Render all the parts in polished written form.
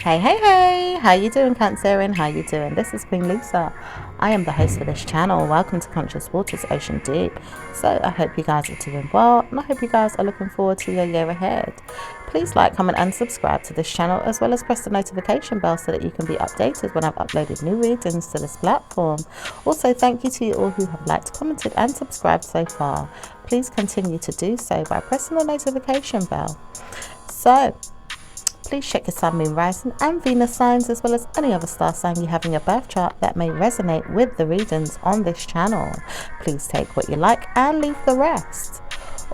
Hey, how you doing, Cancerian? How you doing? This is Queen Lisa. I am the host for this channel. Welcome to Conscious Waters Ocean Deep. So I hope you guys are doing well, and I hope you guys are looking forward to your year ahead. Please like, comment and subscribe to this channel, as well as press the notification bell so that you can be updated when I've uploaded new readings to this platform. Also, thank you to you all who have liked, commented and subscribed so far. Please continue to do so by pressing the notification bell. So please check your Sun, Moon, Rising and Venus signs, as well as any other star sign you have in your birth chart that may resonate with the readings on this channel. Please take what you like and leave the rest.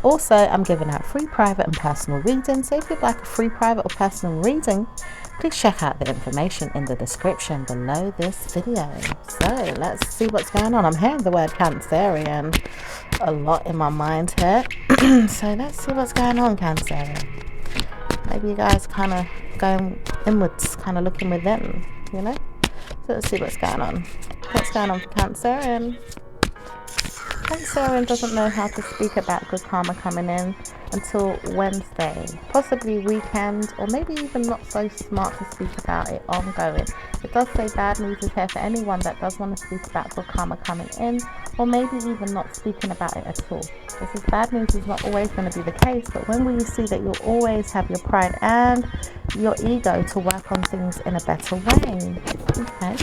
Also, I'm giving out free private and personal readings, so if you'd like a free private or personal reading, please check out the information in the description below this video. So let's see what's going on. I'm hearing the word Cancerian a lot in my mind here. So let's see what's going on, Cancerian. Maybe you guys kind of going inwards, kind of looking within, you know? So let's see what's going on. What's going on for Cancerian? Cancerian doesn't know how to speak about good karma coming in until Wednesday, possibly weekend, or maybe even not so smart to speak about it ongoing. It does say bad news is here for anyone that does want to speak about good karma coming in, or maybe even not speaking about it at all. This is bad news is not always going to be the case, but when will you see that you'll always have your pride and your ego to work on things in a better way? Okay.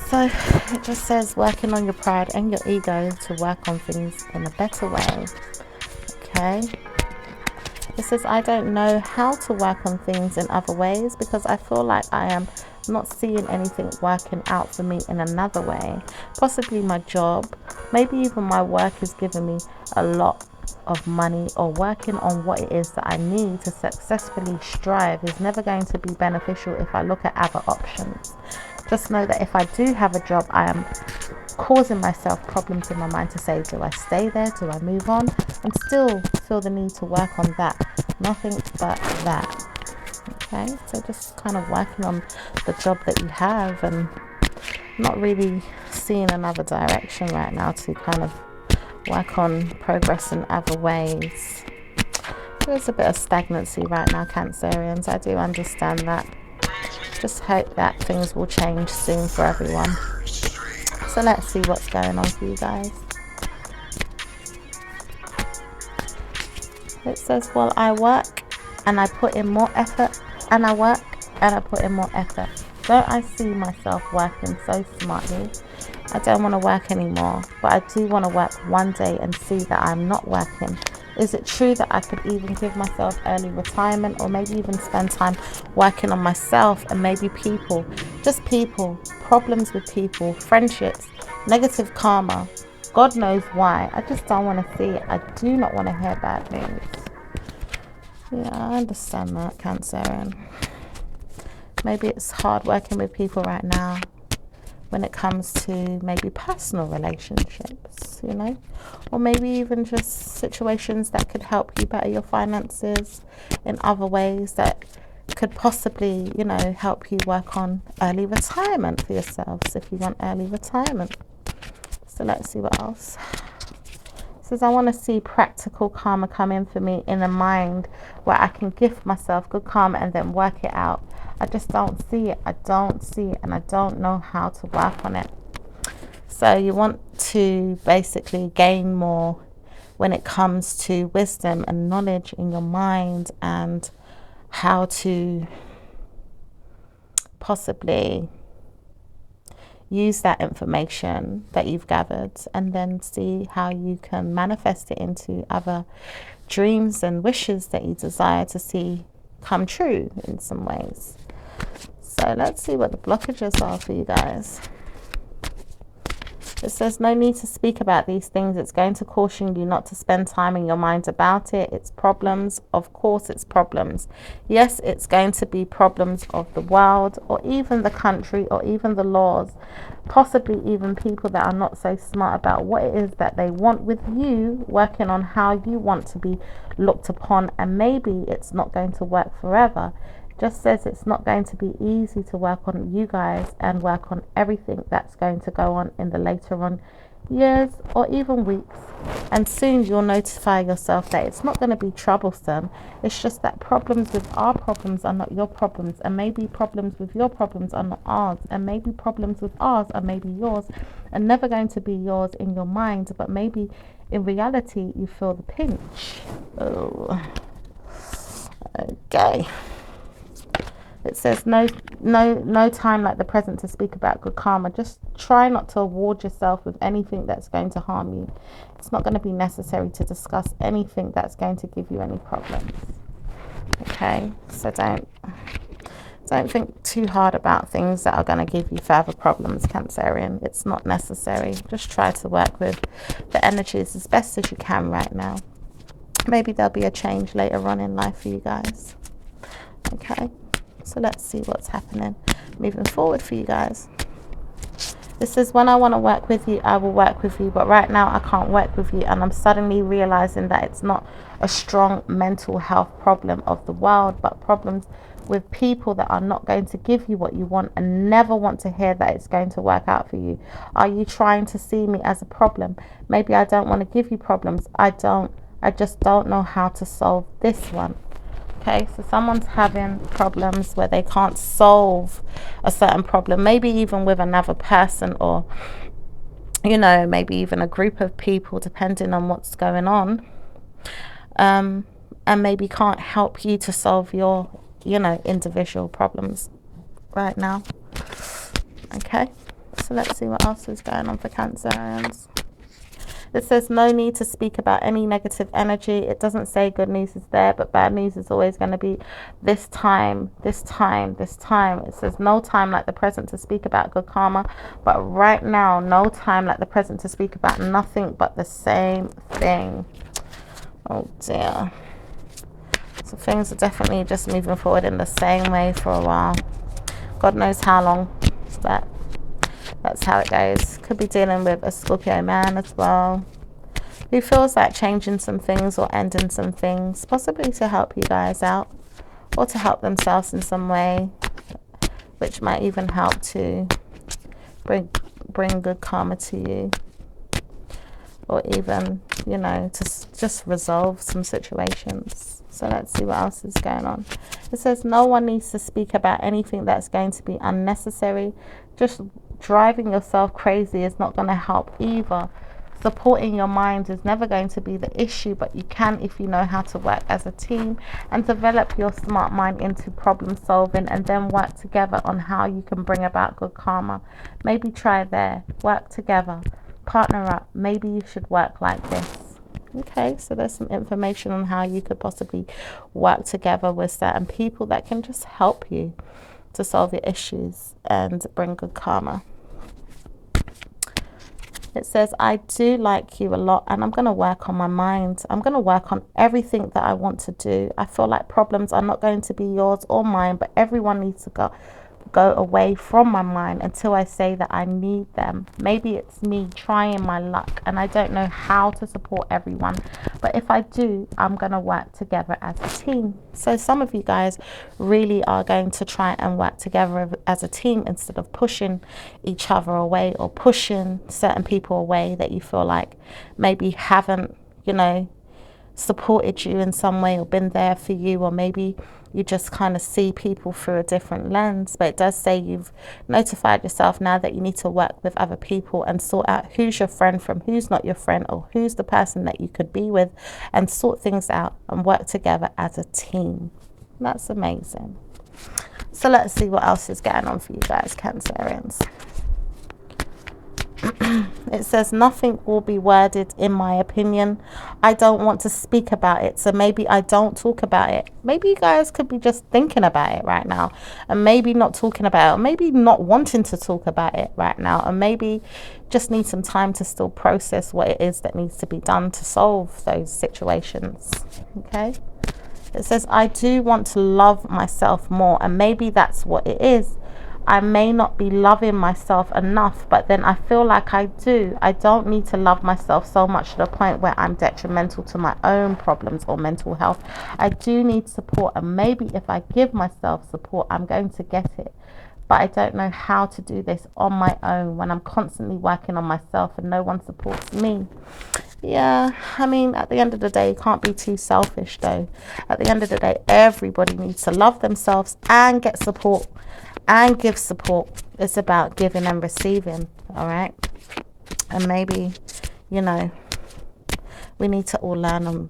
So it just says working on your pride and your ego to work on things in a better way. Okay. It says I don't know how to work on things in other ways because I feel like I am not seeing anything working out for me in another way. Possibly my job, maybe even my work is giving me a lot of money, or working on what it is that I need to successfully strive is never going to be beneficial if I look at other options. Just know that if I do have a job, I am causing myself problems in my mind to say, do I stay there? Do I move on? And still feel the need to work on that. Nothing but that. Okay, so just kind of working on the job that you have and not really seeing another direction right now to kind of work on progress in other ways. There's a bit of stagnancy right now, Cancerians. I do understand that. Just hope that things will change soon for everyone. So let's see what's going on for you guys. It says, well, I work and I put in more effort, and I work and I put in more effort. Don't I see myself working so smartly? I don't want to work anymore, but I do want to work one day and see that I'm not working. Is it true that I could even give myself early retirement, or maybe even spend time working on myself and maybe people, just people, problems with people, friendships, negative karma, God knows why. I just don't want to see it. I do not want to hear bad news. Yeah, I understand that, Cancerian. Maybe it's hard working with people right now when it comes to maybe personal relationships, you know, or maybe even just situations that could help you better your finances in other ways that could possibly, you know, help you work on early retirement for yourselves if you want early retirement. So let's see what else. It says I want to see practical karma come in for me in a mind where I can gift myself good karma and then work it out. I just don't see it. I don't see it, and I don't know how to work on it. So you want to basically gain more when it comes to wisdom and knowledge in your mind, and how to possibly use that information that you've gathered and then see how you can manifest it into other dreams and wishes that you desire to see come true in some ways. So let's see what the blockages are for you guys. It says no need to speak about these things. It's going to caution you not to spend time in your mind about it. It's problems. Of course it's problems. Yes, it's going to be problems of the world, or even the country, or even the laws. Possibly even people that are not so smart about what it is that they want with you, working on how you want to be looked upon. And maybe it's not going to work forever. Just says it's not going to be easy to work on you guys and work on everything that's going to go on in the later on years, or even weeks. And soon you'll notify yourself that it's not going to be troublesome. It's just that problems with our problems are not your problems, and maybe problems with your problems are not ours, and maybe problems with ours are maybe yours, and never going to be yours in your mind, but maybe in reality you feel the pinch. Oh, okay. It says no time like the present to speak about good karma. Just try not to award yourself with anything that's going to harm you. It's not going to be necessary to discuss anything that's going to give you any problems. Okay, so don't think too hard about things that are going to give you further problems, Cancerian. It's not necessary. Just try to work with the energies as best as you can right now. Maybe there'll be a change later on in life for you guys. Okay. So let's see what's happening moving forward for you guys. This says, when I want to work with you, I will work with you. But right now I can't work with you. And I'm suddenly realizing that it's not a strong mental health problem of the world, but problems with people that are not going to give you what you want and never want to hear that it's going to work out for you. Are you trying to see me as a problem? Maybe I don't want to give you problems. I just don't know how to solve this one. Okay, so someone's having problems where they can't solve a certain problem, maybe even with another person, or, you know, maybe even a group of people, depending on what's going on, and maybe can't help you to solve your, you know, individual problems right now. Okay, so let's see what else is going on for Cancerians. It says no need to speak about any negative energy. It doesn't say good news is there, but bad news is always going to be this time, this time, this time. It says no time like the present to speak about good karma, but right now, no time like the present to speak about nothing but the same thing. Oh dear. So things are definitely just moving forward in the same way for a while. God knows how long, but that's how it goes. Could be dealing with a Scorpio man as well, who feels like changing some things or ending some things, possibly to help you guys out or to help themselves in some way, which might even help to bring good karma to you, or even, you know, to just resolve some situations. So let's see what else is going on. It says no one needs to speak about anything that's going to be unnecessary. Just driving yourself crazy is not going to help either. Supporting your mind is never going to be the issue, but you can if you know how to work as a team and develop your smart mind into problem solving, and then work together on how you can bring about good karma. Maybe try there, work together, partner up. Maybe you should work like this. Okay, so there's some information on how you could possibly work together with certain people that can just help you to solve your issues and bring good karma. It says, I do like you a lot, and I'm going to work on my mind. I'm going to work on everything that I want to do. I feel like problems are not going to be yours or mine, but everyone needs to go away from my mind until I say that I need them. Maybe it's me trying my luck, and I don't know how to support everyone, but if I do, I'm going to work together as a team. So some of you guys really are going to try and work together as a team instead of pushing each other away, or pushing certain people away that you feel like maybe haven't, you know, supported you in some way or been there for you, or maybe you just kind of see people through a different lens. But it does say you've notified yourself now that you need to work with other people and sort out who's your friend from who's not your friend, or who's the person that you could be with, and sort things out and work together as a team. That's amazing. So let's see what else is going on for you guys, Cancerians. It says nothing will be worded in my opinion. I don't want to speak about it, so maybe I don't talk about it. Maybe you guys could be just thinking about it right now, and maybe not talking about it, or maybe not wanting to talk about it right now, and maybe just need some time to still process what it is that needs to be done to solve those situations. Okay, it says I do want to love myself more, and maybe that's what it is. I may not be loving myself enough, but then I feel like I do. I don't need to love myself so much to the point where I'm detrimental to my own problems or mental health. I do need support, and maybe if I give myself support, I'm going to get it. but I don't know how to do this on my own when I'm constantly working on myself and no one supports me. Yeah, I mean, at the end of the day, you can't be too selfish though. At the end of the day, everybody needs to love themselves and get support and give support. It's about giving and receiving, all right? And maybe, you know, we need to all learn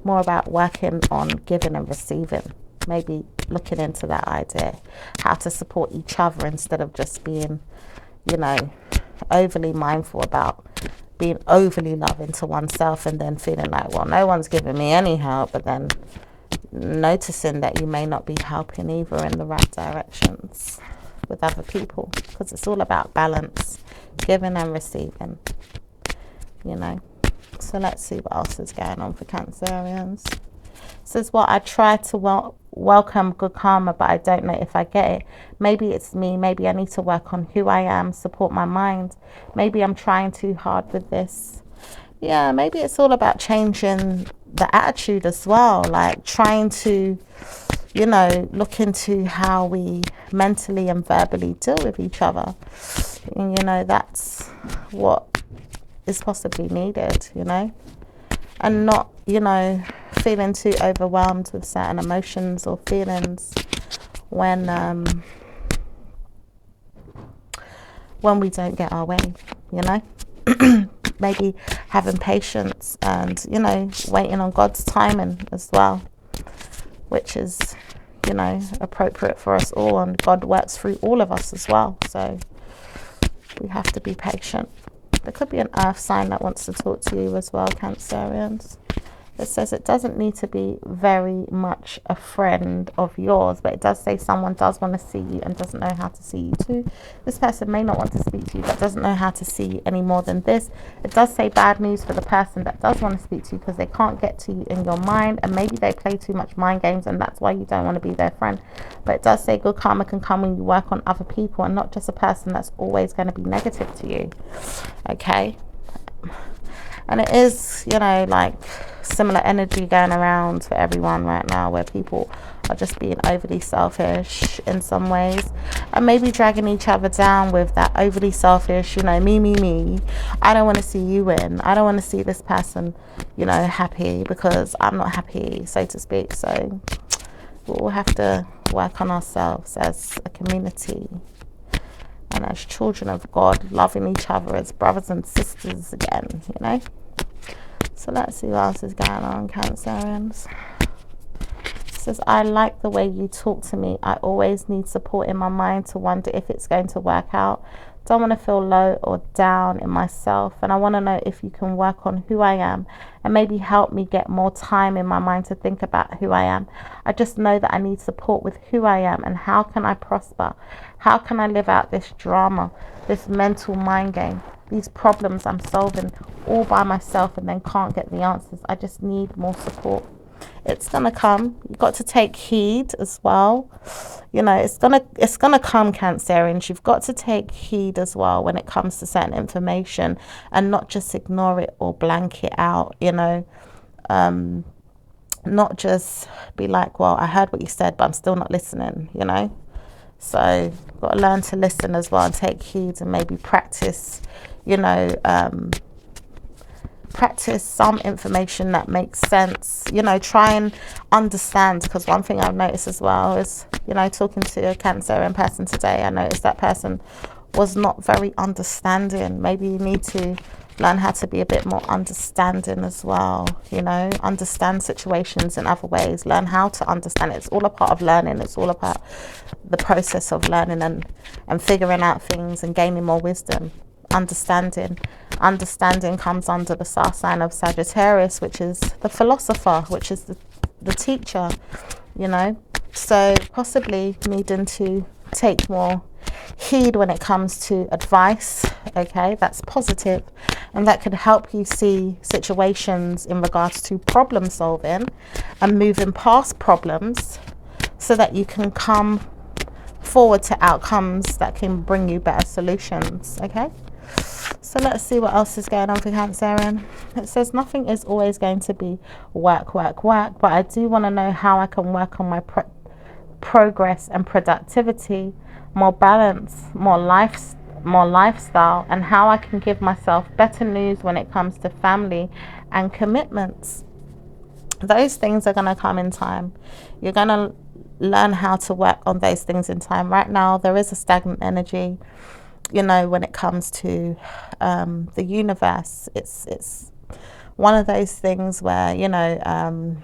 more about working on giving and receiving. Maybe looking into that idea, how to support each other instead of just being, you know, overly mindful about being overly loving to oneself and then feeling like, well, no one's giving me any help, but then noticing that you may not be helping either in the right directions with other people, because it's all about balance, giving and receiving, you know. So let's see what else is going on for Cancerians. This is what I try to welcome good karma, but I don't know if I get it. Maybe it's me. Maybe I need to work on who I am, support my mind. Maybe I'm trying too hard with this. Yeah, maybe it's all about changing the attitude as well, like trying to, you know, look into how we mentally and verbally deal with each other. And, you know, that's what is possibly needed, you know, and not, you know, feeling too overwhelmed with certain emotions or feelings when we don't get our way, you know. Maybe having patience and, you know, waiting on God's timing as well, which is, you know, appropriate for us all, and God works through all of us as well, so we have to be patient. There could be an earth sign that wants to talk to you as well, Cancerians. It says it doesn't need to be very much a friend of yours, but it does say someone does want to see you and doesn't know how to see you too. This person may not want to speak to you, but doesn't know how to see you any more than this. It does say bad news for the person that does want to speak to you, because they can't get to you in your mind, and maybe they play too much mind games and that's why you don't want to be their friend. But it does say good karma can come when you work on other people and not just a person that's always going to be negative to you. Okay? And it is, you know, like similar energy going around for everyone right now, where people are just being overly selfish in some ways, and maybe dragging each other down with that overly selfish, you know, me. I don't want to see you win. I don't want to see this person, you know, happy because I'm not happy, so to speak. So we'll have to work on ourselves as a community and as children of God, loving each other as brothers and sisters again, you know. So let's see what else is going on, Cancerians. It says, I like the way you talk to me. I always need support in my mind to wonder if it's going to work out. Don't want to feel low or down in myself, and I want to know if you can work on who I am and maybe help me get more time in my mind to think about who I am. I just know that I need support with who I am, and how can I prosper? How can I live out this drama, this mental mind game, these problems I'm solving all by myself and then can't get the answers? I just need more support. It's gonna come. You've got to take heed as well. You know, it's gonna come, Cancerians. You've got to take heed as well when it comes to certain information, and not just ignore it or blank it out, you know. Not just be like, well, I heard what you said, but I'm still not listening, you know. So you've got to learn to listen as well and take heed, and maybe practice, you know, practice some information that makes sense, you know. Try and understand, because one thing I've noticed as well is, you know, talking to a Cancerian person today, I noticed that person was not very understanding. Maybe you need to learn how to be a bit more understanding as well, you know, understand situations in other ways, learn how to understand it. It's all a part of learning. It's all about the process of learning and figuring out things and gaining more wisdom. Understanding comes under the star sign of Sagittarius, which is the philosopher, which is the teacher, you know. So possibly needing to take more heed when it comes to advice, okay, that's positive, and that could help you see situations in regards to problem solving and moving past problems, so that you can come forward to outcomes that can bring you better solutions. Okay, so let's see what else is going on for Cancerian. It says nothing is always going to be work, but I do want to know how I can work on my progress and productivity, more balance, more lifestyle, and how I can give myself better news when it comes to family and commitments. Those things are going to come in time. You're going to learn how to work on those things in time. Right now, there is a stagnant energy, you know, when it comes to the universe. It's one of those things where, you know,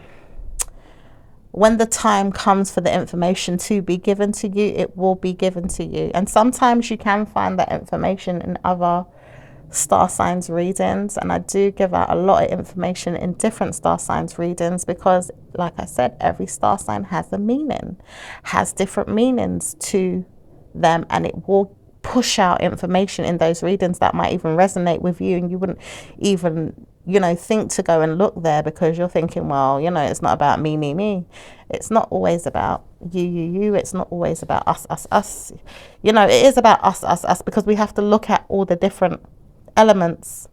when the time comes for the information to be given to you, it will be given to you. And sometimes you can find that information in other star signs readings, and I do give out a lot of information in different star signs readings because, like I said, every star sign has a meaning, has different meanings to them, and it will push out information in those readings that might even resonate with you, and you wouldn't even, you know, think to go and look there because you're thinking, well, you know, it's not about me. It's not always about you. It's not always about us. You know, it is about us, because we have to look at all the different elements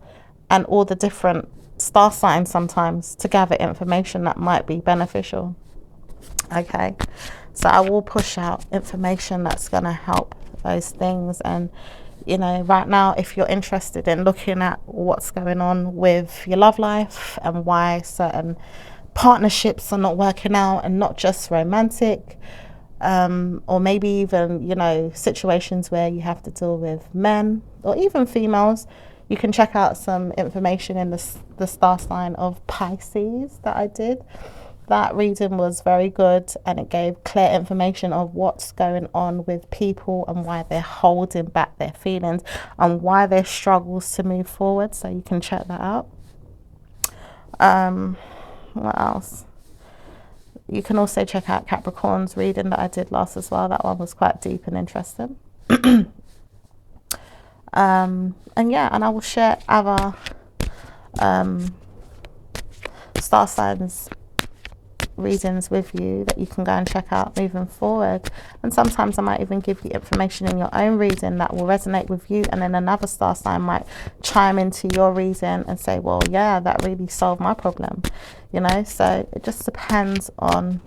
and all the different star signs sometimes to gather information that might be beneficial. Okay, so I will push out information that's going to help those things. And you know, right now, if you're interested in looking at what's going on with your love life and why certain partnerships are not working out, and not just romantic, or maybe even, you know, situations where you have to deal with men or even females, you can check out some information in the star sign of Pisces that I did. That reading was very good, and it gave clear information of what's going on with people and why they're holding back their feelings and why there's struggles to move forward. So you can check that out. What else? You can also check out Capricorn's reading that I did last as well. That one was quite deep and interesting. And yeah, and I will share other star signs readings with you that you can go and check out moving forward. And sometimes I might even give you information in your own reading that will resonate with you, and then another star sign might chime into your reading and say, well, yeah, that really solved my problem, you know. So it just depends on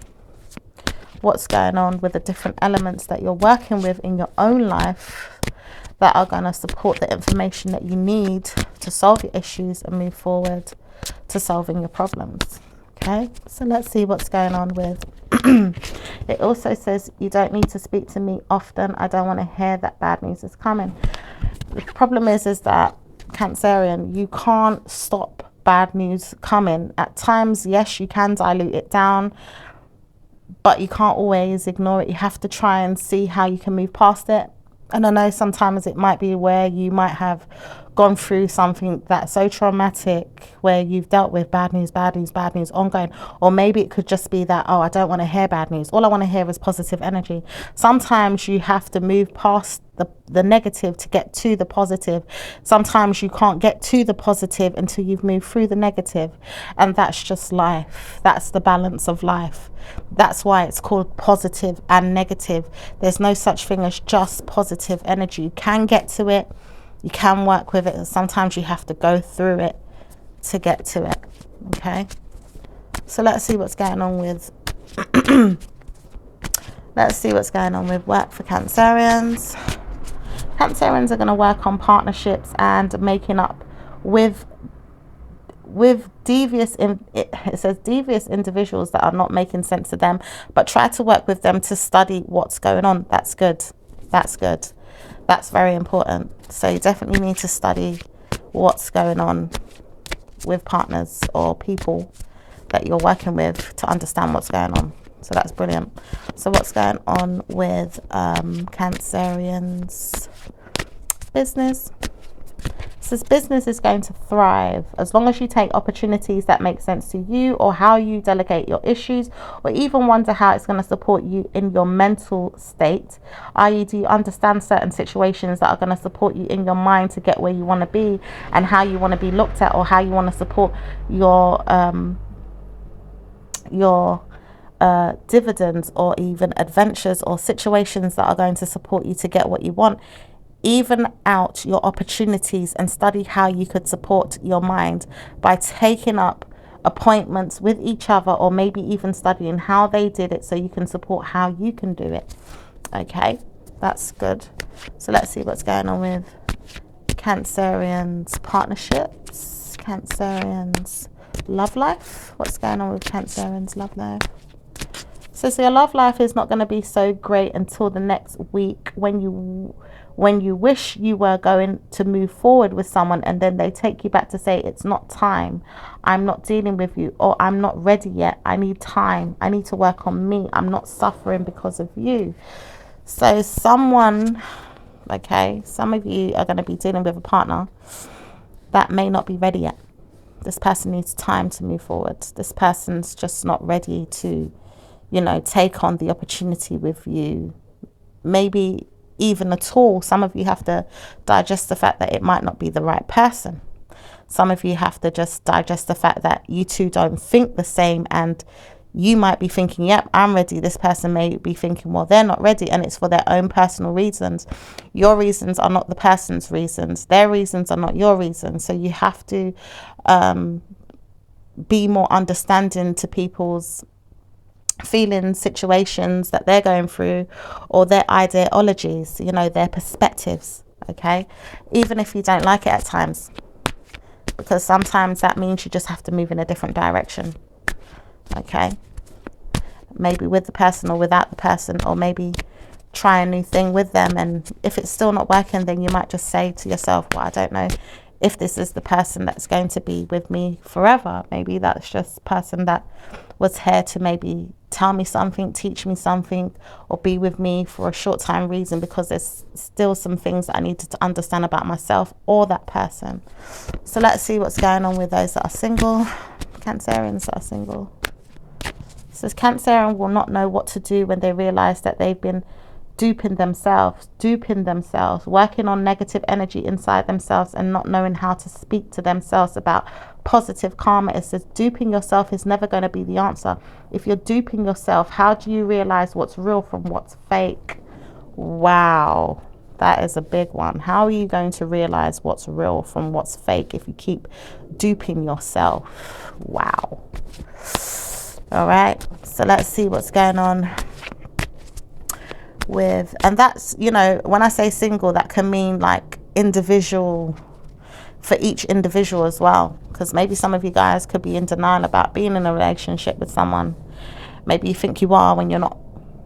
what's going on with the different elements that you're working with in your own life that are going to support the information that you need to solve your issues and move forward to solving your problems. Okay, so let's see what's going on with it. Also says you don't need to speak to me often. I don't want to hear that bad news is coming. The problem is that, Cancerian, you can't stop bad news coming. At times, yes, you can dilute it down, but you can't always ignore it. You have to try and see how you can move past it. And I know sometimes it might be where you might have gone through something that's so traumatic where you've dealt with bad news ongoing. Or maybe it could just be that, oh, I don't want to hear bad news. All I want to hear is positive energy. Sometimes you have to move past the negative to get to the positive. Sometimes you can't get to the positive until you've moved through the negative. And that's just life. That's the balance of life. That's why it's called positive and negative. There's no such thing as just positive energy. You can get to it. You can work with it. And sometimes you have to go through it to get to it. Okay. So let's see what's going on with let's see what's going on with work for Cancerians. Cancerians are going to work on partnerships and making up with devious, it says devious individuals that are not making sense to them, but try to work with them to study what's going on. That's good. That's good. That's very important. So you definitely need to study what's going on with partners or people that you're working with to understand what's going on. So that's brilliant. So what's going on with Cancerians' business? It says business is going to thrive as long as you take opportunities that make sense to you, or how you delegate your issues, or even wonder how it's going to support you in your mental state. I.e., do you understand certain situations that are going to support you in your mind to get where you want to be, and how you want to be looked at, or how you want to support your dividends, or even adventures or situations that are going to support you to get what you want. Even out your opportunities and study how you could support your mind by taking up appointments with each other, or maybe even studying how they did it so you can support how you can do it. Okay, that's good. So let's see what's going on with Cancerians partnerships, Cancerians love life. What's going on with Cancerians love life? So your love life is not going to be so great until the next week, when you wish you were going to move forward with someone, and then they take you back to say it's not time, I'm not dealing with you, or I'm not ready yet, I need time, I need to work on me, I'm not suffering because of you. So someone, okay, some of you are going to be dealing with a partner that may not be ready yet. This person needs time to move forward. This person's just not ready to, take on the opportunity with you. Maybe even at all. Some of you have to digest the fact that it might not be the right person. Some of you have to just digest the fact that you two don't think the same, and you might be thinking, yep, I'm ready. This person may be thinking, well, they're not ready, and it's for their own personal reasons. Your reasons are not the person's reasons. Their reasons are not your reasons. So you have to be more understanding to people's feelings, situations that they're going through, or their ideologies, their perspectives. Okay, even if you don't like it at times, because sometimes that means you just have to move in a different direction. Okay, maybe with the person or without the person, or maybe try a new thing with them, and if it's still not working, then you might just say to yourself, well, I don't know if this is the person that's going to be with me forever. Maybe that's just a person that was here to maybe tell me something, teach me something, or be with me for a short time reason, because there's still some things that I needed to understand about myself or that person. So let's see what's going on with those that are single, Cancerians that are single. It says Cancerian will not know what to do when they realize that they've been duping themselves, working on negative energy inside themselves, and not knowing how to speak to themselves about positive karma. It says duping yourself is never going to be the answer. If you're duping yourself, how do you realize what's real from what's fake? Wow, that is a big one. How are you going to realize what's real from what's fake if you keep duping yourself? Wow. All right, so let's see what's going on with, and that's, when I say single, that can mean like individual, for each individual as well, because maybe some of you guys could be in denial about being in a relationship with someone. Maybe you think you are when you're not.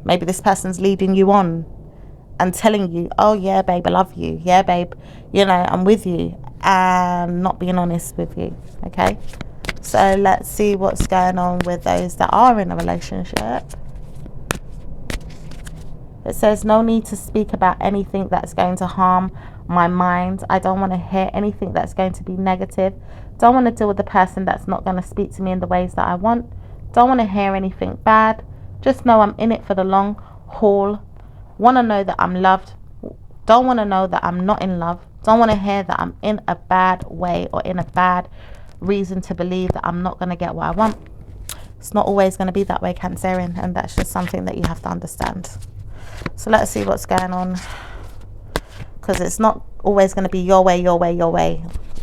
Maybe this person's leading you on and telling you, oh yeah babe, I love you, yeah babe, I'm with you, and not being honest with you. Okay, so let's see what's going on with those that are in a relationship. It says no need to speak about anything that's going to harm my mind. I don't want to hear anything that's going to be negative. Don't want to deal with the person that's not going to speak to me in the ways that I want. Don't want to hear anything bad. Just know I'm in it for the long haul. Want to know that I'm loved. Don't want to know that I'm not in love. Don't want to hear that I'm in a bad way, or in a bad reason to believe that I'm not going to get what I want. It's not always going to be that way, Cancerian, and that's just something that you have to understand. So let's see what's going on, because it's not always going to be your way,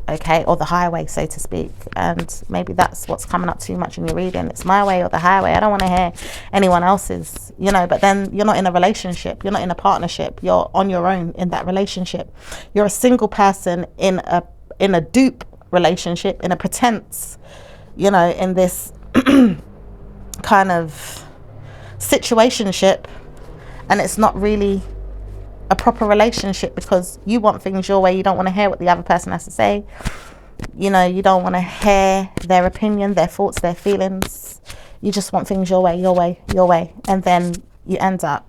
okay, or the highway, so to speak. And maybe that's what's coming up too much in your reading. It's my way or the highway. I don't want to hear anyone else's, but then you're not in a relationship, you're not in a partnership, you're on your own in that relationship. You're a single person in a dupe relationship, in a pretense, in this kind of situationship. And it's not really a proper relationship, because you want things your way. You don't want to hear what the other person has to say. You don't want to hear their opinion, their thoughts, their feelings. You just want things your way. And then you end up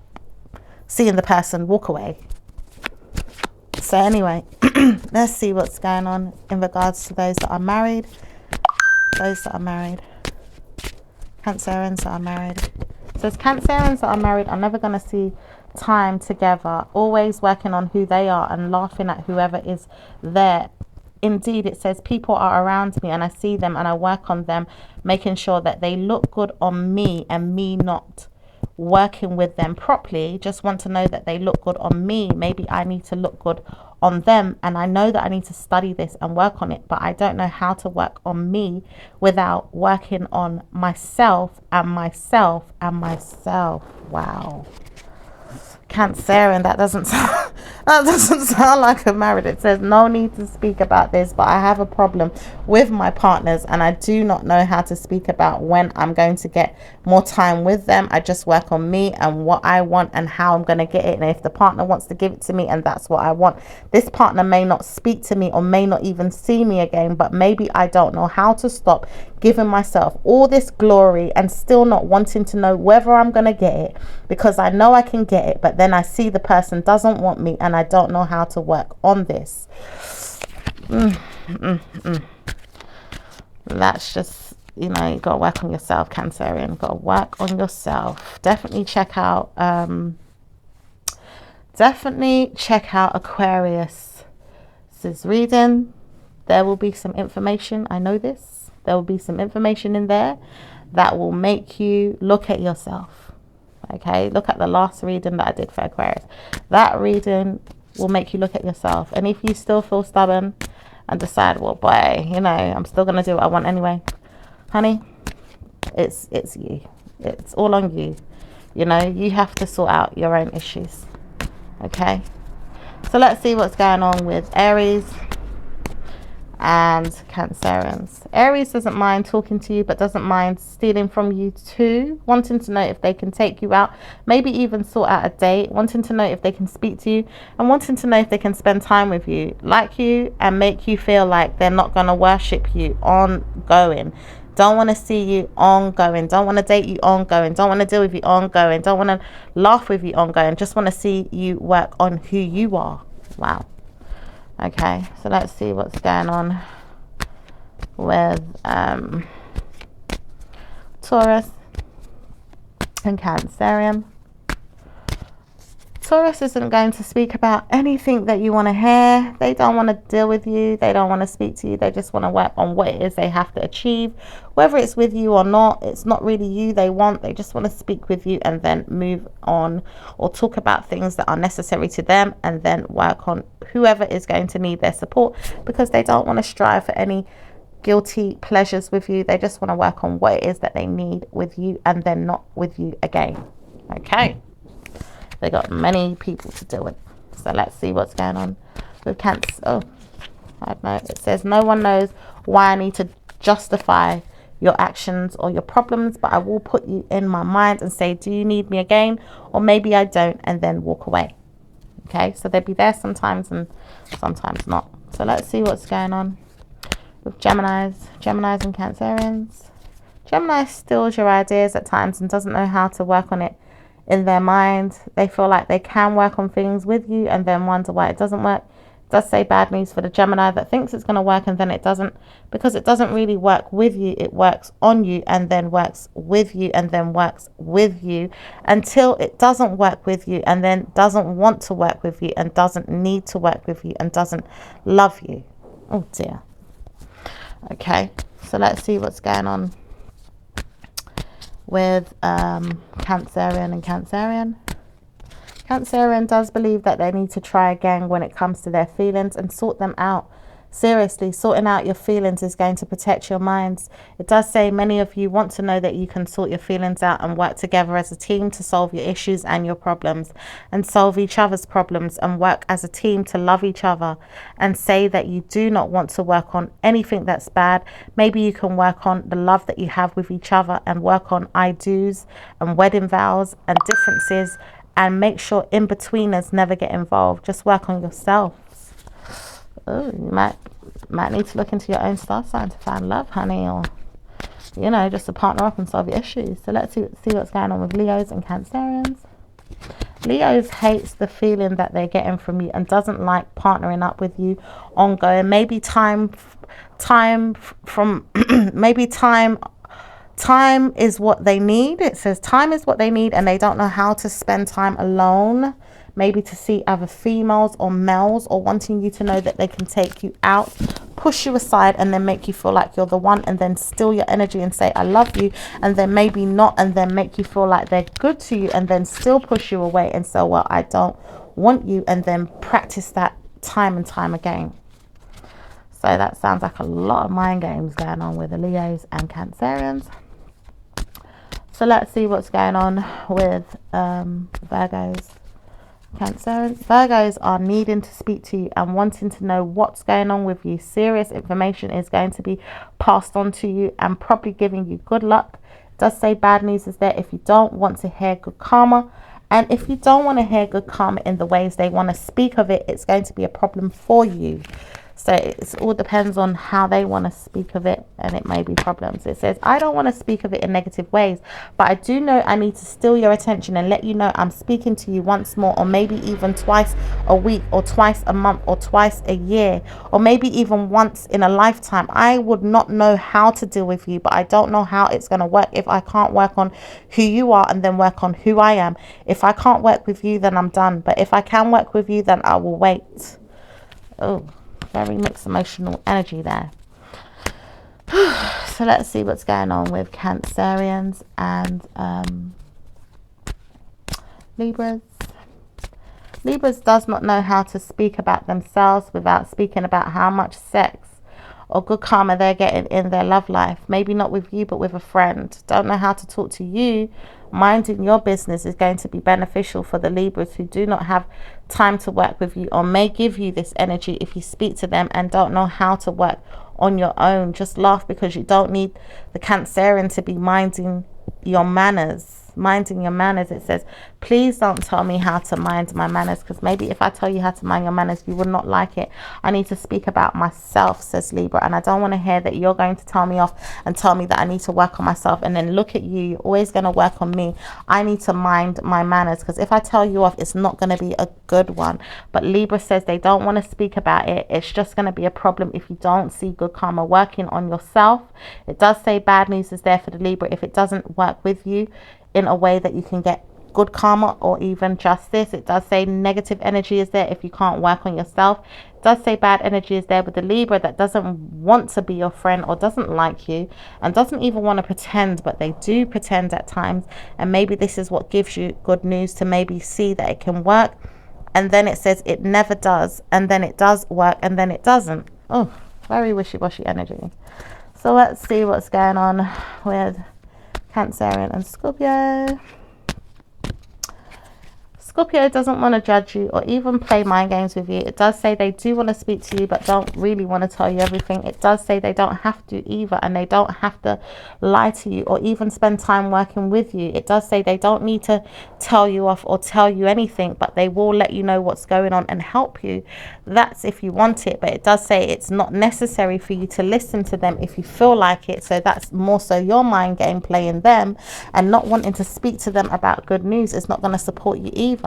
seeing the person walk away. So anyway, let's see what's going on in regards to those that are married. Those that are married. Cancerians that are married. So Cancerians that are married are never going to see time together, always working on who they are and laughing at whoever is there. Indeed, it says people are around me and I see them and I work on them, making sure that they look good on me, and me not working with them properly. Just want to know that they look good on me. Maybe I need to look good on them, and I know that I need to study this and work on it, but I don't know how to work on me without working on myself and myself and myself. Wow. Cancerian, that doesn't sound, that doesn't sound like a marriage. It says no need to speak about this, but I have a problem with my partners and I do not know how to speak about when I'm going to get more time with them. I just work on me and what I want and how I'm going to get it, and if the partner wants to give it to me and that's what I want. This partner may not speak to me or may not even see me again, but maybe I don't know how to stop giving myself all this glory and still not wanting to know whether I'm going to get it, because I know I can get it, but then I see the person doesn't want me and I don't know how to work on this. That's just, you know, you got to work on yourself, Cancerian. You got to work on yourself. Definitely check out Aquarius's reading. There will be some information, I know this. There will be some information in there that will make you look at yourself. Okay, look at the last reading that I did for Aquarius. That reading will make you look at yourself. And if you still feel stubborn and decide, well, boy, you know, I'm still going to do what I want anyway, honey, it's you. It's all on you. You know, you have to sort out your own issues. Okay, so let's see what's going on with Aries and Cancerians. Aries doesn't mind talking to you, but doesn't mind stealing from you too, wanting to know if they can take you out, maybe even sort out a date, wanting to know if they can speak to you, and wanting to know if they can spend time with you, like you, and make you feel like they're not going to worship you ongoing. Don't want to see you ongoing, don't want to date you ongoing, don't want to deal with you ongoing, don't want to laugh with you ongoing, just want to see you work on who you are. Wow. Okay, so let's see what's going on with Taurus and Cancerian. Taurus isn't going to speak about anything that you want to hear. They don't want to deal with you. They don't want to speak to you. They just want to work on what it is they have to achieve. Whether it's with you or not, it's not really you they want. They just want to speak with you and then move on, or talk about things that are necessary to them and then work on whoever is going to need their support, because they don't want to strive for any guilty pleasures with you. They just want to work on what it is that they need with you and then not with you again. Okay. They got many people to deal with. So let's see what's going on with Cancer. Oh, I don't know. It says no one knows why I need to justify your actions or your problems, but I will put you in my mind and say, do you need me again? Or maybe I don't, and then walk away. Okay, so they'll be there sometimes and sometimes not. So let's see what's going on with Geminis and Cancerians. Gemini steals your ideas at times and doesn't know how to work on it in their mind. They feel like they can work on things with you and then wonder why it doesn't work. It does say bad news for the Gemini that thinks it's going to work and then it doesn't, because it doesn't really work with you. It works on you and then works with you and then works with you until it doesn't work with you and then doesn't want to work with you and doesn't need to work with you and doesn't love you. Oh dear. Okay, so let's see what's going on with Cancerian and Cancerian. Cancerian does believe that they need to try again when it comes to their feelings and sort them out. Seriously, sorting out your feelings is going to protect your minds. It does say many of you want to know that you can sort your feelings out and work together as a team to solve your issues and your problems and solve each other's problems and work as a team to love each other, and say that you do not want to work on anything that's bad. Maybe you can work on the love that you have with each other and work on I do's and wedding vows and differences, and make sure in-betweeners never get involved. Just work on yourself. Oh, you might need to look into your own star sign to find love, honey, or, you know, just to partner up and solve your issues. So let's see what's going on with Leos and Cancerians. Leos hates the feeling that they're getting from you and doesn't like partnering up with you ongoing. Maybe time is what they need. It says time is what they need and they don't know how to spend time alone. Maybe to see other females or males, or wanting you to know that they can take you out, push you aside and then make you feel like you're the one, and then steal your energy and say I love you, and then maybe not, and then make you feel like they're good to you and then still push you away and say, well, I don't want you, and then practice that time and time again. So that sounds like a lot of mind games going on with the Leos and Cancerians. So let's see what's going on with Virgos, Cancerians. Virgos are needing to speak to you and wanting to know what's going on with you. Serious information is going to be passed on to you and probably giving you good luck. It does say bad news is there if you don't want to hear good karma. And if you don't want to hear good karma in the ways they want to speak of it, it's going to be a problem for you. So it all depends on how they want to speak of it, and it may be problems. It says, I don't want to speak of it in negative ways, but I do know I need to steal your attention and let you know I'm speaking to you once more, or maybe even twice a week, or twice a month, or twice a year, or maybe even once in a lifetime. I would not know how to deal with you, but I don't know how it's going to work if I can't work on who you are and then work on who I am. If I can't work with you, then I'm done. But if I can work with you, then I will wait. Oh, very mixed emotional energy there. So let's see what's going on with Cancerians and Libras. Libras does not know how to speak about themselves without speaking about how much sex or good karma they're getting in their love life. Maybe not with you, but with a friend. Don't know how to talk to you. Minding your business is going to be beneficial for the Libras who do not have time to work with you, or may give you this energy if you speak to them and don't know how to work on your own. Just laugh, because you don't need the Cancerian to be minding your manners. Minding your manners. It says, please don't tell me how to mind my manners, because maybe if I tell you how to mind your manners, you would not like it. I need to speak about myself, says Libra, and I don't want to hear that you're going to tell me off and tell me that I need to work on myself, and then look at you, you're always going to work on me. I need to mind my manners, because if I tell you off, it's not going to be a good one. But Libra says they don't want to speak about it. It's just going to be a problem if you don't see good karma working on yourself. It does say bad news is there for the Libra if it doesn't work with you in a way that you can get good karma or even justice. It does say negative energy is there if you can't work on yourself. It does say bad energy is there with the Libra that doesn't want to be your friend or doesn't like you and doesn't even want to pretend, but they do pretend at times. And maybe this is what gives you good news to maybe see that it can work. And then it says it never does, and then it does work, and then it doesn't. Oh, very wishy-washy energy. So let's see what's going on with Cancerian and Scorpio. Scorpio doesn't want to judge you or even play mind games with you. It does say they do want to speak to you but don't really want to tell you everything. It does say they don't have to either, and they don't have to lie to you or even spend time working with you. It does say they don't need to tell you off or tell you anything, but they will let you know what's going on and help you. That's if you want it, but it does say it's not necessary for you to listen to them if you feel like it. So that's more so your mind game playing them, and not wanting to speak to them about good news is not going to support you either.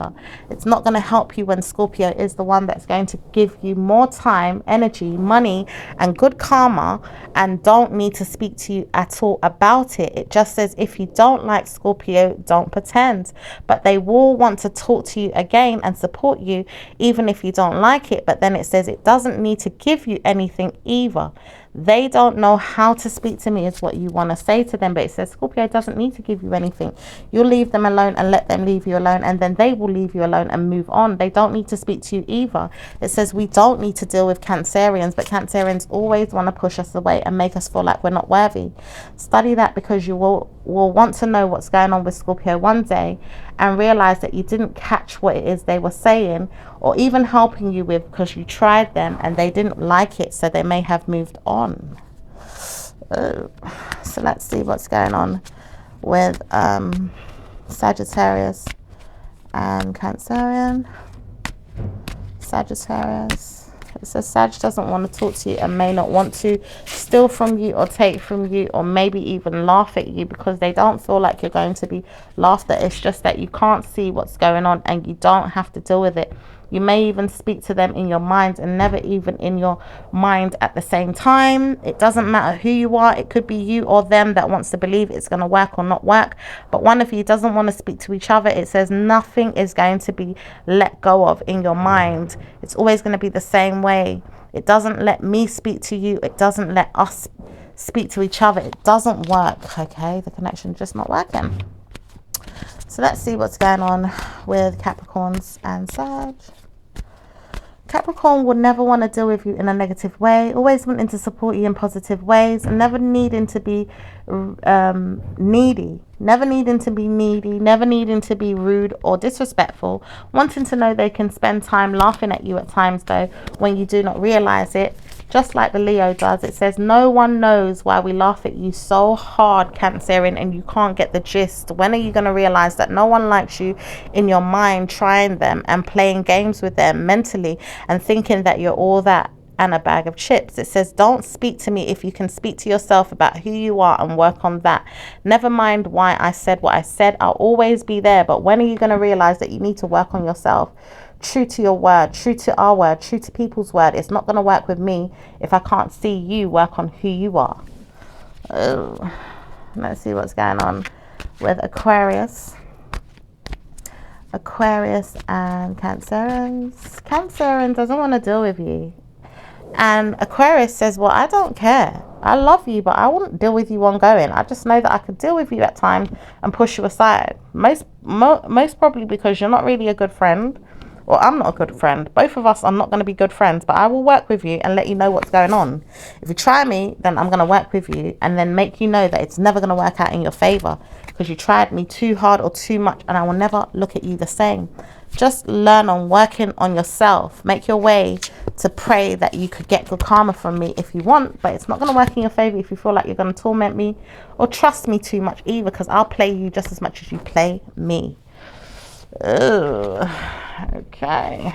It's not going to help you when Scorpio is the one that's going to give you more time, energy, money, and good karma, and don't need to speak to you at all about it. It just says if you don't like Scorpio, don't pretend. But they will want to talk to you again and support you even if you don't like it. But then it says it doesn't need to give you anything either. They don't know how to speak to me is what you want to say to them. But it says Scorpio doesn't need to give you anything. You'll leave them alone and let them leave you alone, and then they will leave you alone and move on. They don't need to speak to you either. It says we don't need to deal with Cancerians, but Cancerians always want to push us away and make us feel like we're not worthy. Study that, because you will want to know what's going on with Scorpio one day and realize that you didn't catch what it is they were saying or even helping you with, because you tried them and they didn't like it, so they may have moved on. Oh. So let's see what's going on with Sagittarius and Cancerian. Sagittarius. It says Sag doesn't want to talk to you and may not want to steal from you or take from you or maybe even laugh at you, because they don't feel like you're going to be laughed at. It's just that you can't see what's going on and you don't have to deal with it. You may even speak to them in your mind and never even in your mind at the same time. It doesn't matter who you are. It could be you or them that wants to believe it's going to work or not work. But one of you doesn't want to speak to each other. It says nothing is going to be let go of in your mind. It's always going to be the same way. It doesn't let me speak to you. It doesn't let us speak to each other. It doesn't work. Okay, the connection's just not working. So let's see what's going on with Capricorns and Sag. Capricorn will never want to deal with you in a negative way, always wanting to support you in positive ways, and never needing to be needy, never needing to be rude or disrespectful, wanting to know they can spend time laughing at you at times though when you do not realize it, just like the Leo does. It says, no one knows why we laugh at you so hard, Cancerian, and you can't get the gist. When are you going to realize that no one likes you in your mind, trying them and playing games with them mentally and thinking that you're all that and a bag of chips? It says, don't speak to me if you can speak to yourself about who you are and work on that. Never mind why I said what I said. I'll always be there. But when are you going to realize that you need to work on yourself? True to your word, true to our word, true to people's word. It's not going to work with me if I can't see you work on who you are. Oh, let's see what's going on with Aquarius. Aquarius and Cancerians. Cancerian doesn't want to deal with you. And Aquarius says, well, I don't care. I love you, but I wouldn't deal with you ongoing. I just know that I could deal with you at times and push you aside. Most probably because you're not really a good friend. Or I'm not a good friend. Both of us are not going to be good friends, but I will work with you and let you know what's going on. If you try me, then I'm going to work with you and then make you know that it's never going to work out in your favor because you tried me too hard or too much, and I will never look at you the same. Just learn on working on yourself. Make your way to pray that you could get good karma from me if you want, but it's not going to work in your favor if you feel like you're going to torment me or trust me too much either, because I'll play you just as much as you play me. Okay.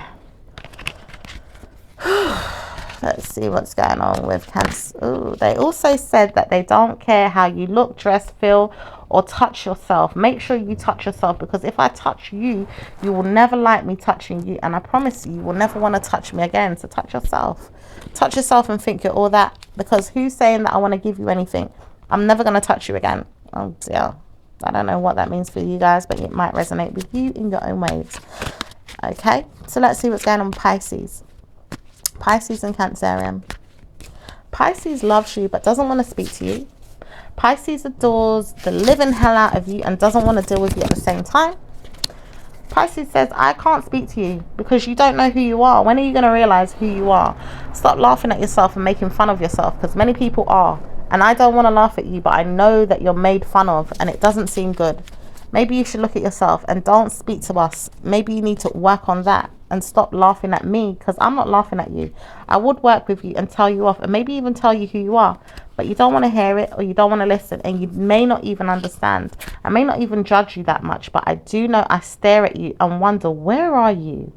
Let's see what's going on with Cancer. They also said that they don't care how you look, dress, feel, or touch yourself. Make sure you touch yourself, because if I touch you, you will never like me touching you, and I promise you, you will never want to touch me again. So touch yourself. Touch yourself and think you're all that, because who's saying that I want to give you anything? I'm never going to touch you again. Oh dear. I don't know what that means for you guys, but it might resonate with you in your own ways. Okay, so let's see what's going on with Pisces. Pisces and Cancerian. Pisces loves you but doesn't want to speak to you. Pisces adores the living hell out of you and doesn't want to deal with you at the same time. Pisces says, I can't speak to you because you don't know who you are. When are you going to realize who you are? Stop laughing at yourself and making fun of yourself, because many people are. And I don't want to laugh at you, but I know that you're made fun of and it doesn't seem good. Maybe you should look at yourself and don't speak to us. Maybe you need to work on that and stop laughing at me, because I'm not laughing at you. I would work with you and tell you off and maybe even tell you who you are, but you don't want to hear it or you don't want to listen, and you may not even understand. I may not even judge you that much, but I do know I stare at you and wonder, where are you?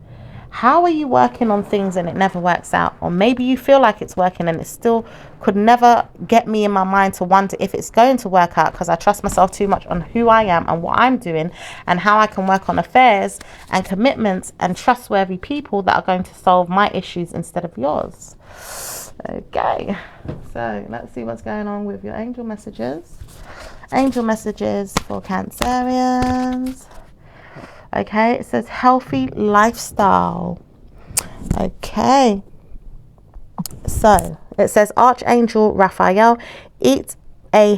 How are you working on things and it never works out? Or maybe you feel like it's working and it still could never get me in my mind to wonder if it's going to work out, because I trust myself too much on who I am and what I'm doing and how I can work on affairs and commitments and trustworthy people that are going to solve my issues instead of yours. Okay, so let's see what's going on with your angel messages. Angel messages for Cancerians. Okay, it says healthy lifestyle. Okay, so it says Archangel Raphael, eat a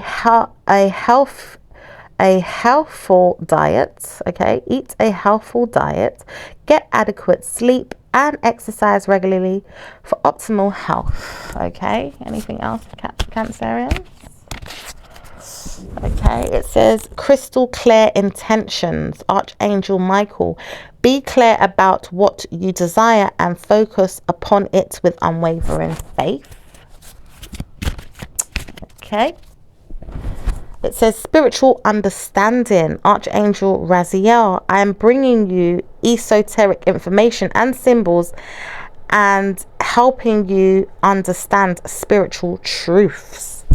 healthful diet. Okay, eat a healthful diet, get adequate sleep and exercise regularly for optimal health. Okay, anything else for Cancerians? Okay, it says crystal clear intentions. Archangel Michael, be clear about what you desire and focus upon it with unwavering faith. Okay, it says spiritual understanding. Archangel Raziel, I am bringing you esoteric information and symbols and helping you understand spiritual truths.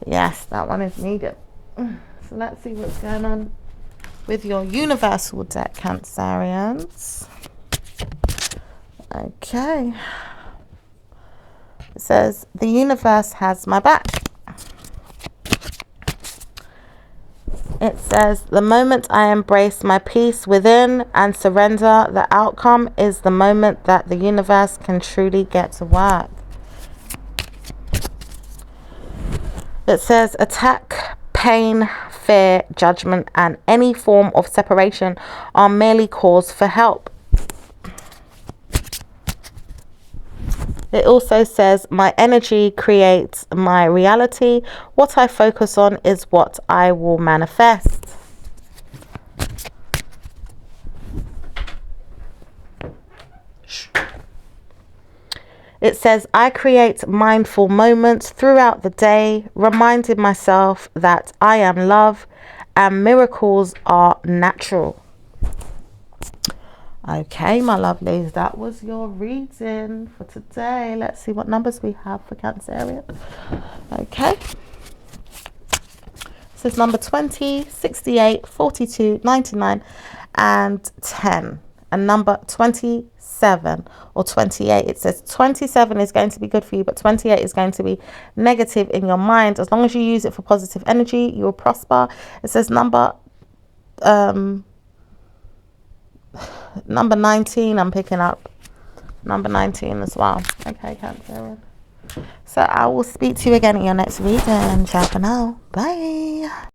Yes, that one is needed. So let's see what's going on with your universal deck, Cancerians. Okay. It says, the universe has my back. It says, the moment I embrace my peace within and surrender, the outcome is the moment that the universe can truly get to work. It says, attack, pain, fear, judgment, and any form of separation are merely cause for help. It also says, my energy creates my reality. What I focus on is what I will manifest. It says, I create mindful moments throughout the day, reminding myself that I am love and miracles are natural. Okay, my lovelies, that was your reading for today. Let's see what numbers we have for Cancerian. Okay. This is number 20, 68, 42, 99, and 10. And number 27 or 28. It says 27 is going to be good for you, but 28 is going to be negative in your mind. As long as you use it for positive energy, you will prosper. It says number 19, I'm picking up number 19 as well. Okay, Cancer. So I will speak to you again in your next reading. Ciao for now. Bye.